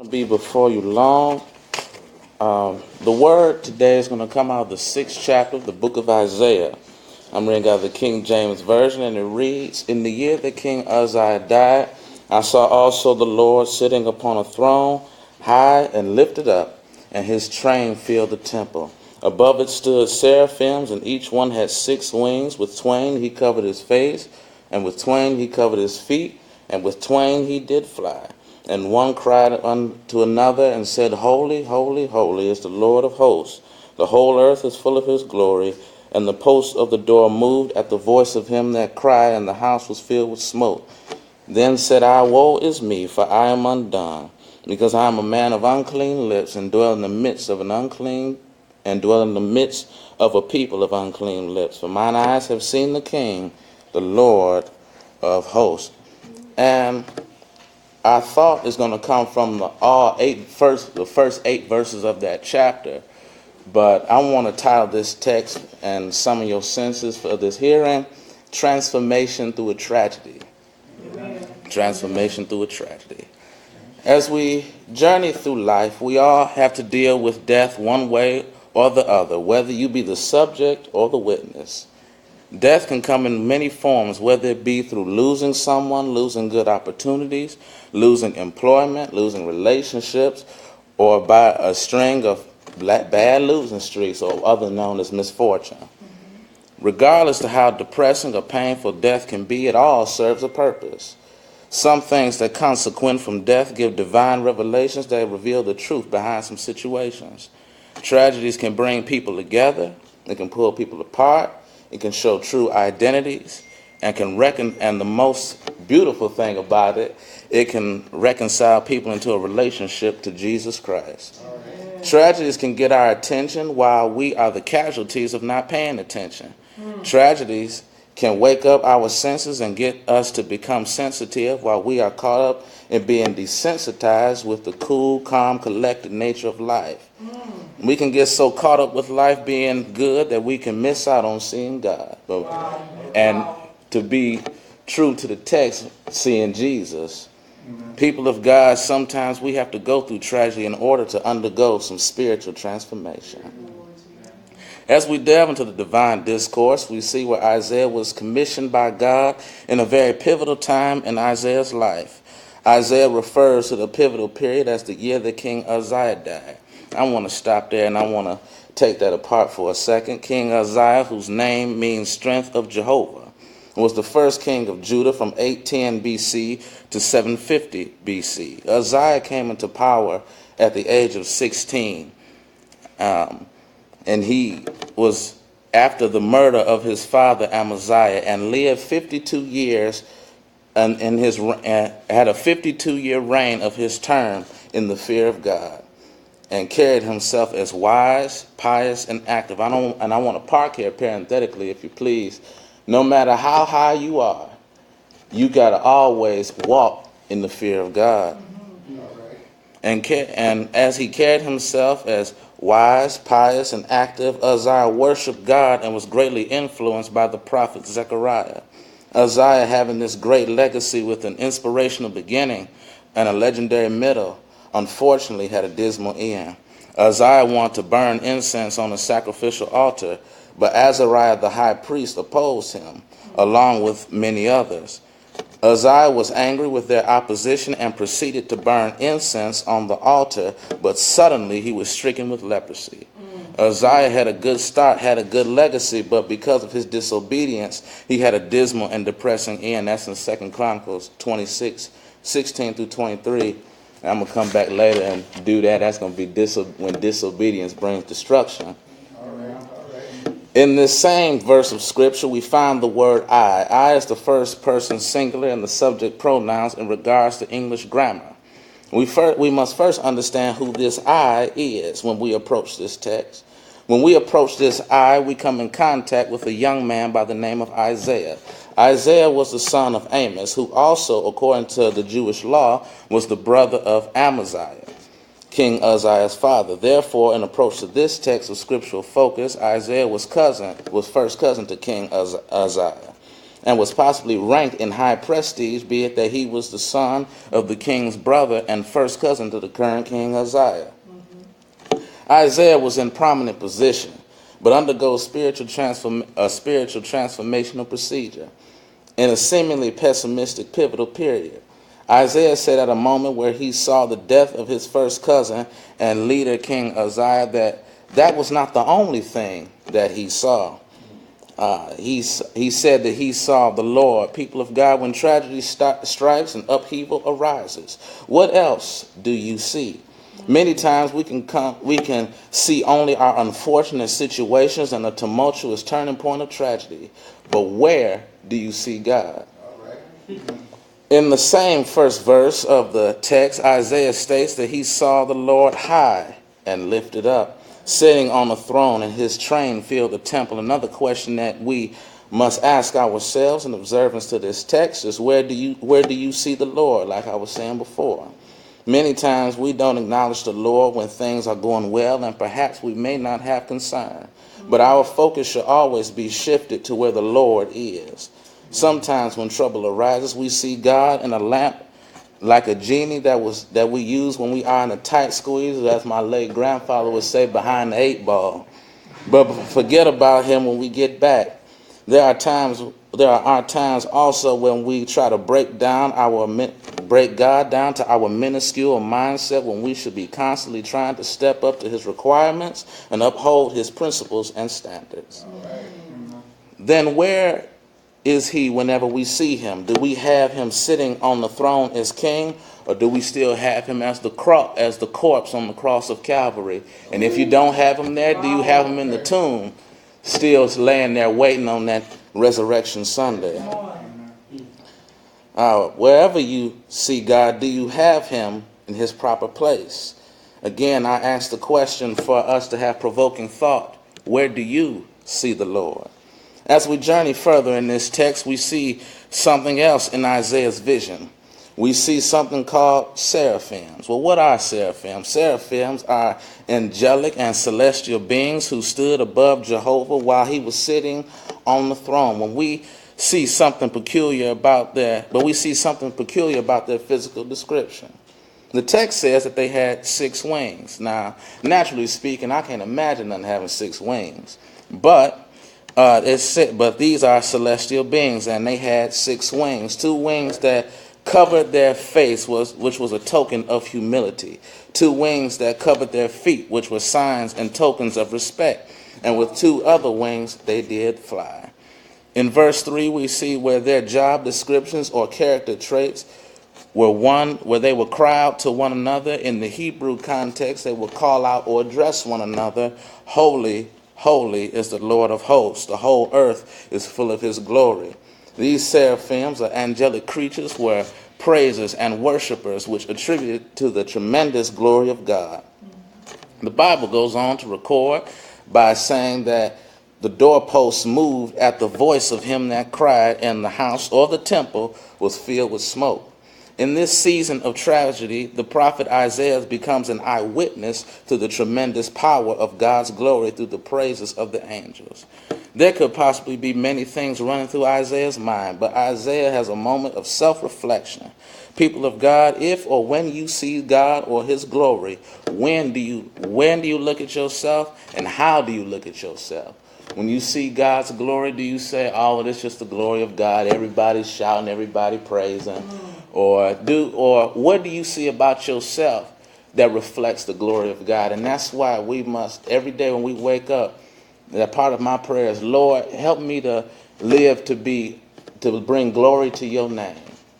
Be before you long. The word today is going to come out of the 6th chapter of the book of Isaiah. I'm reading out of the King James Version, and it reads, "In the year that King Uzziah died, I saw also the Lord sitting upon a throne, high and lifted up, and his train filled the temple. Above it stood seraphims, and each one had 6 wings. With twain he covered his face, and with twain he covered his feet, and with twain he did fly. And one cried unto another and said, Holy, holy, holy is the Lord of hosts. The whole earth is full of his glory. And the posts of the door moved at the voice of him that cried, and the house was filled with smoke. Then said I, Woe is me, for I am undone, because I am a man of unclean lips, and dwell in the midst of a people of unclean lips. For mine eyes have seen the King, the Lord of hosts." And our thought is going to come from the first 8 verses of that chapter. But I want to title this text and some of your senses for this hearing, Transformation Through a Tragedy. Amen. Transformation through a tragedy. As we journey through life, we all have to deal with death one way or the other, whether you be the subject or the witness. Death can come in many forms, whether it be through losing someone, losing good opportunities, losing employment, losing relationships, or by a string of bad losing streaks, or other known as misfortune. Regardless of how depressing or painful death can be, it all serves a purpose. Some things that consequent from death give divine revelations that reveal the truth behind some situations. Tragedies can bring people together. It can pull people apart. It can show true identities, and and the most beautiful thing about it, it can reconcile people into a relationship to Jesus Christ. Amen. Tragedies can get our attention while we are the casualties of not paying attention. Tragedies can wake up our senses and get us to become sensitive while we are caught up in being desensitized with the cool, calm, collected nature of life. We can get so caught up with life being good that we can miss out on seeing God. And to be true to the text, seeing Jesus. People of God, sometimes we have to go through tragedy in order to undergo some spiritual transformation. As we delve into the divine discourse, we see where Isaiah was commissioned by God in a very pivotal time in Isaiah's life. Isaiah refers to the pivotal period as the year that King Uzziah died. I want to stop there and I want to take that apart for a second. King Uzziah, whose name means strength of Jehovah, was the first king of Judah from 810 BC to 750 BC. Uzziah came into power at the age of 16. And he was after the murder of his father Amaziah, and lived 52 years and had a 52-year reign of his term in the fear of God, and carried himself as wise, pious, and active. I want to park here parenthetically, if you please. No matter how high you are, you got to always walk in the fear of God. And as he carried himself as wise, pious, and active, Uzziah worshiped God and was greatly influenced by the prophet Zechariah. Uzziah, having this great legacy with an inspirational beginning and a legendary middle, unfortunately had a dismal end. Uzziah wanted to burn incense on the sacrificial altar, but Azariah the high priest opposed him, along with many others. Uzziah was angry with their opposition and proceeded to burn incense on the altar, but suddenly he was stricken with leprosy. Uzziah had a good start, had a good legacy, but because of his disobedience, he had a dismal and depressing end. That's in 2 Chronicles 26, 16 through 23. And I'm going to come back later and do that. That's going to be when disobedience brings destruction. In this same verse of scripture, we find the word I. I is the first person singular and the subject pronouns in regards to English grammar. We must first understand who this I is when we approach this text. When we approach this I, we come in contact with a young man by the name of Isaiah. Isaiah was the son of Amos, who also, according to the Jewish law, was the brother of Amaziah, King Uzziah's father. Therefore, in approach to this text of scriptural focus, Isaiah was first cousin to King Uzziah. and was possibly ranked in high prestige, be it that he was the son of the king's brother and first cousin to the current king Uzziah. Isaiah was in prominent position, but undergoes a spiritual transformational procedure in a seemingly pessimistic pivotal period. Isaiah said at a moment where he saw the death of his first cousin and leader King Uzziah that was not the only thing that he saw. He said that he saw the Lord. People of God, when tragedy strikes and upheaval arises, what else do you see? Many times we can see only our unfortunate situations and a tumultuous turning point of tragedy. But where do you see God? In the same first verse of the text, Isaiah states that he saw the Lord high and lifted up, sitting on a throne, and his train filled the temple. Another question that we must ask ourselves in observance to this text is, where do you see the Lord? Like I was saying before, many times we don't acknowledge the Lord when things are going well, and perhaps we may not have concern. But our focus should always be shifted to where the Lord is. Sometimes when trouble arises, we see God in a lamp, like a genie that we use when we are in a tight squeeze, as my late grandfather would say, behind the 8-ball. But forget about him when we get back. There are times also when we try to break God down to our minuscule mindset, when we should be constantly trying to step up to his requirements and uphold his principles and standards. Then where is he whenever we see him? Do we have him sitting on the throne as king, or do we still have him as the corpse on the cross of Calvary? And if you don't have him there, do you have him in the tomb, still laying there waiting on that Resurrection Sunday? Wherever you see God, do you have him in his proper place? Again, I ask the question for us to have provoking thought. Where do you see the Lord? As we journey further in this text, we see something else in Isaiah's vision. We see something called seraphims. Well, what are seraphims? Seraphims are angelic and celestial beings who stood above Jehovah while he was sitting on the throne. When we see something peculiar about their physical description. The text says that they had 6 wings. Now, naturally speaking, I can't imagine them having 6 wings, but these are celestial beings, and they had 6 wings. 2 wings that covered their face, which was a token of humility. 2 wings that covered their feet, which were signs and tokens of respect. And with 2 other wings, they did fly. In verse 3, we see where their job descriptions or character traits where they would cry out to one another. In the Hebrew context, they would call out or address one another, "Holy, holy is the Lord of hosts. The whole earth is full of his glory." These seraphims, or angelic creatures, were praisers and worshipers, which attributed to the tremendous glory of God. The Bible goes on to record by saying that the doorposts moved at the voice of him that cried, and the house or the temple was filled with smoke. In this season of tragedy, the prophet Isaiah becomes an eyewitness to the tremendous power of God's glory through the praises of the angels. There could possibly be many things running through Isaiah's mind, but Isaiah has a moment of self-reflection. People of God, if or when you see God or his glory, when do you look at yourself, and how do you look at yourself? When you see God's glory, do you say, "Oh, it's just the glory of God, everybody's shouting, everybody praising"? Or what do you see about yourself that reflects the glory of God? And that's why we must, every day when we wake up, that part of my prayer is, "Lord, help me to live to bring glory to your name.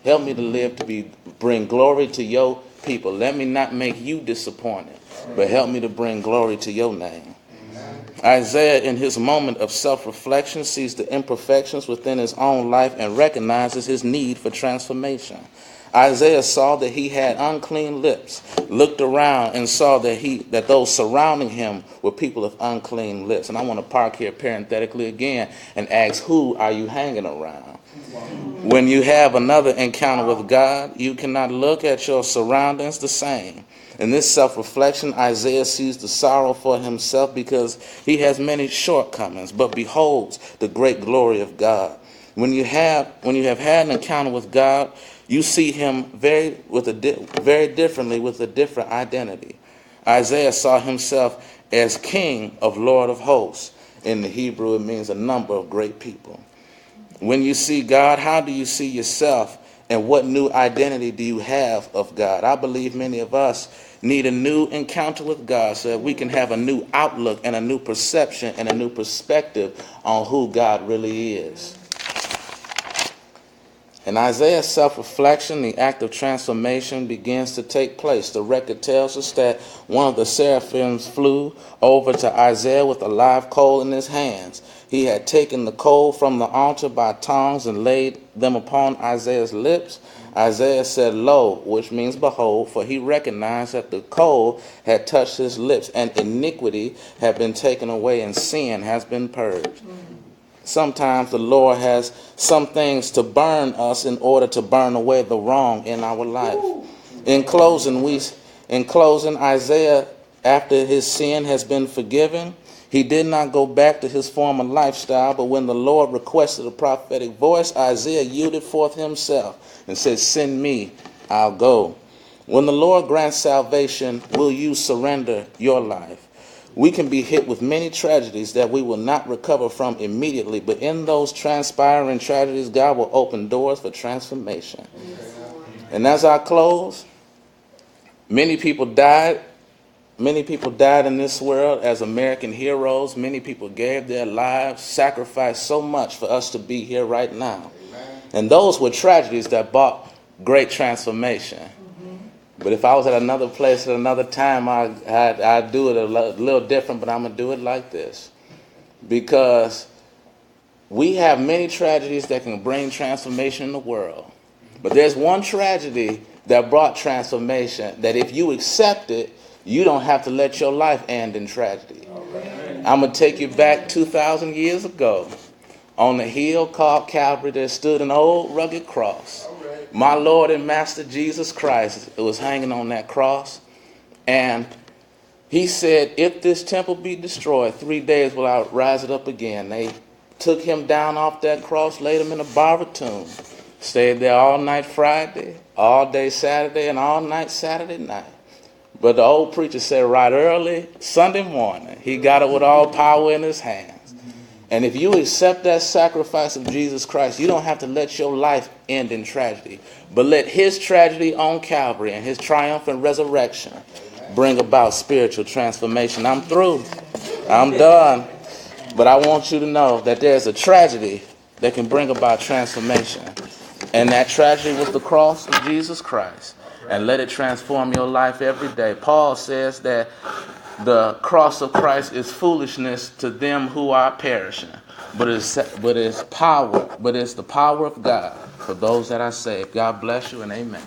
Help me to live to bring glory to your people. Let me not make you disappointed, but help me to bring glory to your name." Isaiah, in his moment of self-reflection, sees the imperfections within his own life and recognizes his need for transformation. Isaiah saw that he had unclean lips, looked around and saw that those surrounding him were people of unclean lips. And I want to park here parenthetically again and ask, who are you hanging around? When you have another encounter with God, you cannot look at your surroundings the same. In this self-reflection, Isaiah sees the sorrow for himself because he has many shortcomings, but beholds the great glory of God. When you have had an encounter with God, you see him very differently with a different identity. Isaiah saw himself as king of Lord of hosts. In the Hebrew, it means a number of great people. When you see God, how do you see yourself, and what new identity do you have of God? I believe many of us need a new encounter with God so that we can have a new outlook and a new perception and a new perspective on who God really is. In Isaiah's self-reflection, the act of transformation begins to take place. The record tells us that one of the seraphims flew over to Isaiah with a live coal in his hands. He had taken the coal from the altar by tongs and laid them upon Isaiah's lips. Isaiah said, "Lo," which means behold, for he recognized that the coal had touched his lips, and iniquity had been taken away, and sin has been purged. Sometimes the Lord has some things to burn us in order to burn away the wrong in our life. In closing, Isaiah, after his sin has been forgiven, he did not go back to his former lifestyle, but when the Lord requested a prophetic voice, Isaiah yielded forth himself and said, "Send me, I'll go." When the Lord grants salvation, will you surrender your life? We can be hit with many tragedies that we will not recover from immediately, but in those transpiring tragedies, God will open doors for transformation. And as I close, many people died. Many people died in this world as American heroes. Many people gave their lives, sacrificed so much for us to be here right now. And those were tragedies that brought great transformation. But if I was at another place at another time, I'd do it a little different, but I'm going to do it like this. Because we have many tragedies that can bring transformation in the world. But there's one tragedy that brought transformation that if you accept it, you don't have to let your life end in tragedy. I'm going to take you back 2,000 years ago. On the hill called Calvary, there stood an old rugged cross. My Lord and Master Jesus Christ was hanging on that cross. And he said, "If this temple be destroyed, 3 days will I rise it up again." They took him down off that cross, laid him in a borrowed tomb. Stayed there all night Friday, all day Saturday, and all night Saturday night. But the old preacher said right early Sunday morning, he got it with all power in his hands. And if you accept that sacrifice of Jesus Christ, you don't have to let your life end in tragedy, but let his tragedy on Calvary and his triumphant resurrection bring about spiritual transformation. I'm through. I'm done. But I want you to know that there's a tragedy that can bring about transformation. And that tragedy was the cross of Jesus Christ. And let it transform your life every day. Paul says that the cross of Christ is foolishness to them who are perishing, but it's the power of God for those that are saved. God bless you and amen.